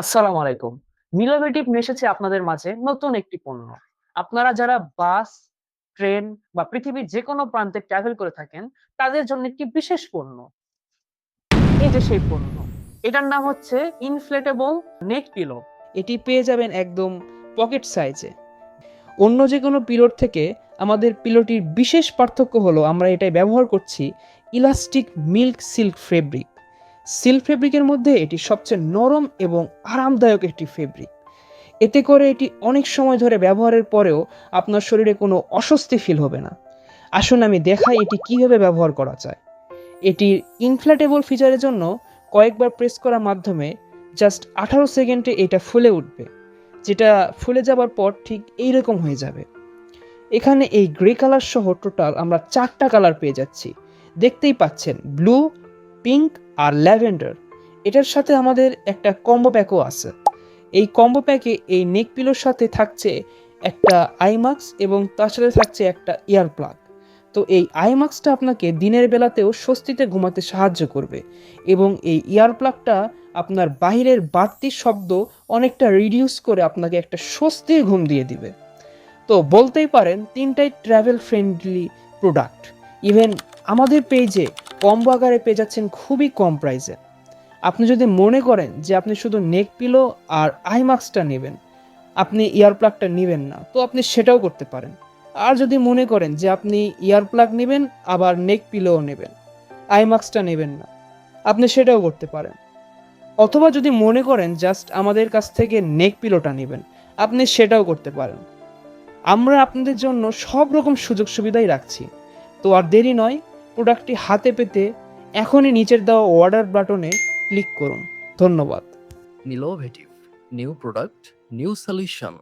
আসসালামু আলাইকুম। মিলোভেটিভ নিয়ে এসেছে আপনাদের মাঝে নতুন একটি পণ্য। আপনারা যারা বাস, ট্রেন বা পৃথিবীর যেকোনো প্রান্তে ট্রাভেল করে থাকেন, তাদের জন্য একটি বিশেষ পণ্য। এই যে সেই পণ্য। এটার নাম হচ্ছে ইনফ্লেটেবল নেক পিলো। এটি পেয়ে যাবেন একদম পকেট সাইজে। অন্য যে কোনো পিলোর থেকে আমাদের পিলোটির বিশেষ পার্থক্য হলো আমরা এটাই ব্যবহার করছি elastic milk silk fabric. Silk ফেব্রিকের মধ্যে এটি সবচেয়ে নরম এবং আরামদায়ক একটি ফেব্রিক। এতে করে এটি অনেক সময় ধরে ব্যবহারের পরেও আপনার শরীরে কোনো অস্বস্তি ফিল হবে না। আসুন আমি দেখাই এটি কিভাবে ব্যবহার করা যায়। এটির ইনফ্ল্যাটেবল ফিচারের জন্য কয়েকবার প্রেস করার মাধ্যমে জাস্ট 18 সেকেন্ডে এটা ফুলে উঠবে, যেটা ফুলে যাবার পর ঠিক এইরকম হয়ে যাবে। এখানে এই গ্রে কালার সহ টোটাল আমরা 4টা কালার পেয়ে যাচ্ছি। দেখতেই পাচ্ছেন ব্লু, পিঙ্ক আর ল্যাভেন্ডার। এটার সাথে আমাদের একটা কম্বো প্যাকও আছে। এই কম্বো প্যাকে এই নেক পিলোর সাথে থাকছে একটা আই মাস্ক এবং তার সাথে থাকছে একটা ইয়ার প্লাগ। তো এই আই মাস্কটা আপনাকে দিনের বেলাতেও স্বস্তিতে ঘুমাতে সাহায্য করবে এবং এই ইয়ার প্লাগটা আপনার বাহিরের বাড়তি শব্দ অনেকটা রিডিউস করে আপনাকে একটা স্বস্তির ঘুম দিয়ে দিবে। তো বলতেই পারেন তিনটাই ট্রাভেল ফ্রেন্ডলি প্রোডাক্ট। ইভেন আমাদের পেজে কম্বো আকারে পেয়ে যাচ্ছেন খুবই কম প্রাইসে। আপনি যদি মনে করেন যে আপনি শুধু নেক পিলো আর আই মাস্কটা নেবেন, আপনি ইয়ার প্লাগটা নেবেন না, তো আপনি সেটাও করতে পারেন। আর যদি মনে করেন যে আপনি ইয়ার প্লাগ নেবেন আবার নেক পিলোও নেবেন, আই মাস্কটা নেবেন না, আপনি সেটাও করতে পারেন। অথবা যদি মনে করেন জাস্ট আমাদের কাছ থেকে নেক পিলোটা নেবেন, আপনি সেটাও করতে পারেন। আমরা আপনাদের জন্য সব রকম সুযোগ সুবিধাই রাখছি। তো আর দেরি নয়, প্রোডাক্টটি হাতে পেতে এখনই নিচের দেওয়া অর্ডার বাটনে ক্লিক করুন। ধন্যবাদ। Innovative, new product, new solution.